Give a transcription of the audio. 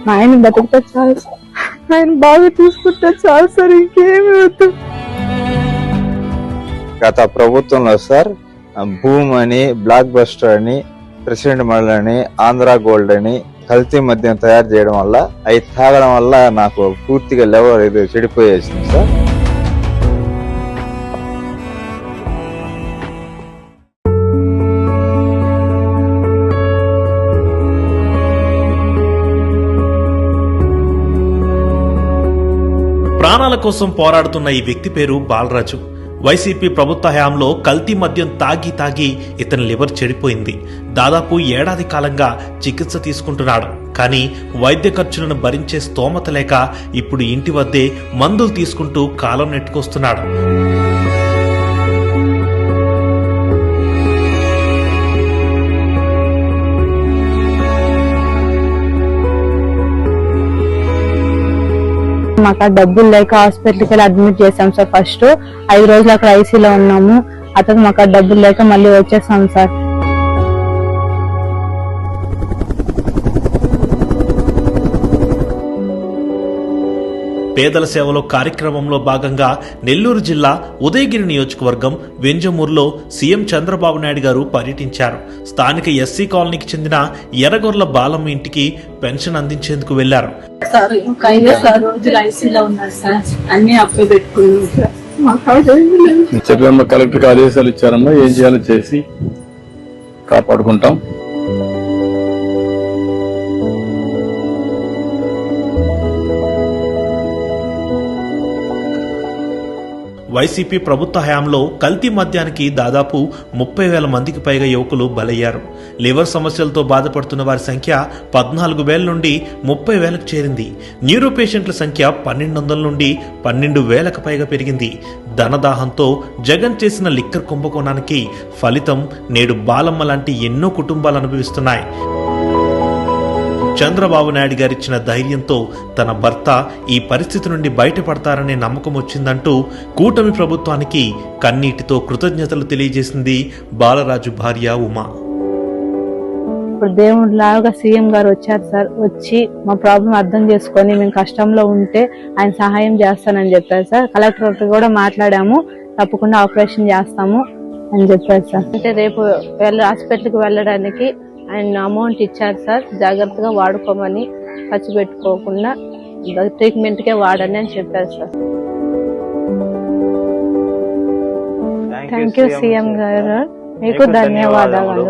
మా ఆయన బతుకుతా చాలు సార్, ఆయన బాగా చూసుకుంటే చాలు సార్, ఇంకేమి వద్దు. గత ప్రభుత్వంలో సార్ భూమ్ అని, బ్లాక్ బస్టర్ అని, ప్రెసిడెంట్ మల్ అని, ఆంధ్ర గోల్డ్ అని కల్తీ మద్యం తయారు చేయడం వల్ల, అవి తాగడం వల్ల నాకు పూర్తిగా లెవెల్ ఇది చెడిపోయేసింది సార్. ప్రాణాల కోసం పోరాడుతున్న ఈ వ్యక్తి పేరు బాలరాజు. వైసీపీ ప్రభుత్వ హయాంలో కల్తీ మద్యం తాగి ఇతని లివర్ చెడిపోయింది. దాదాపు ఏడాది కాలంగా చికిత్స తీసుకుంటున్నాడు. కానీ వైద్య ఖర్చులను భరించే స్తోమత లేక ఇప్పుడు ఇంటి వద్దే మందులు తీసుకుంటూ కాలం నెట్టుకొస్తున్నాడు. మాకు డబ్బులు లేక హాస్పిటల్కి వెళ్ళి అడ్మిట్ చేసాం సార్. ఫస్ట్ 5 రోజులు అక్కడ ఐసీలో ఉన్నాము. అతను మాకు డబ్బులు లేక మళ్ళీ వచ్చేసాం సార్. పేదల సేవలో కార్యక్రమంలో భాగంగా నెల్లూరు జిల్లా ఉదయగిరి నియోజకవర్గం వెంజమూరులో సీఎం చంద్రబాబు నాయుడు గారు పర్యటించారు. స్థానిక ఎస్సీ కాలనీకి చెందిన ఎర్రగొర్ల బాలమ్మ ఇంటికి పెన్షన్ అందించేందుకు వెళ్లారు. కలెక్టర్ ఆదేశాలు ఇచ్చారమ్మా, ఏం చేయాలో చేసి కాపాడుకుంటాం. వైసీపీ ప్రభుత్వ హయాంలో కల్తీ మద్యానికి దాదాపు 30,000 మందికి పైగా యువకులు బలయ్యారు. లివర్ సమస్యలతో బాధపడుతున్న వారి సంఖ్య 14,000 నుండి 30,000కు చేరింది. న్యూరో పేషెంట్ల సంఖ్య 1,200 నుండి 12,000కు పైగా పెరిగింది. ధనదాహంతో జగన్ చేసిన లిక్కర్ కుంభకోణానికి ఫలితం నేడు బాలమ్మ లాంటి ఎన్నో కుటుంబాలు అనుభవిస్తున్నాయి. చంద్రబాబు నాయుడు గారిచ్చిన ధైర్యంతో తన భర్త ఈ పరిస్థితి నుండి బయటపడతారనే నమ్మకం వచ్చిందంటూ కూటమి ప్రభుత్వానికి కన్నీటితో కృతజ్ఞతలు తెలియజేసింది బాలరాజు భార్య ఉమా. ఇప్పుడు దేవుడిలాగా సీఎం గారు వచ్చారు సార్. వచ్చి మా ప్రాబ్లం అర్థం చేసుకొని మేము కష్టంలో ఉంటే ఆయన సహాయం చేస్తానని చెప్పారు సార్. కలెక్టర్ కూడా మాట్లాడాము, తప్పకుండా ఆపరేషన్ చేస్తాము అని చెప్పారు సార్. అంటే రేపు హాస్పిటల్కి వెళ్ళడానికి ఆయన అమౌంట్ ఇచ్చారు సార్. జాగ్రత్తగా వాడుకోమని, ఖర్చు పెట్టుకోకుండా ట్రీట్మెంట్కే వాడని అని చెప్పారు సార్. థ్యాంక్ యూ సీఎం గారు, మీకు ధన్యవాదాలు.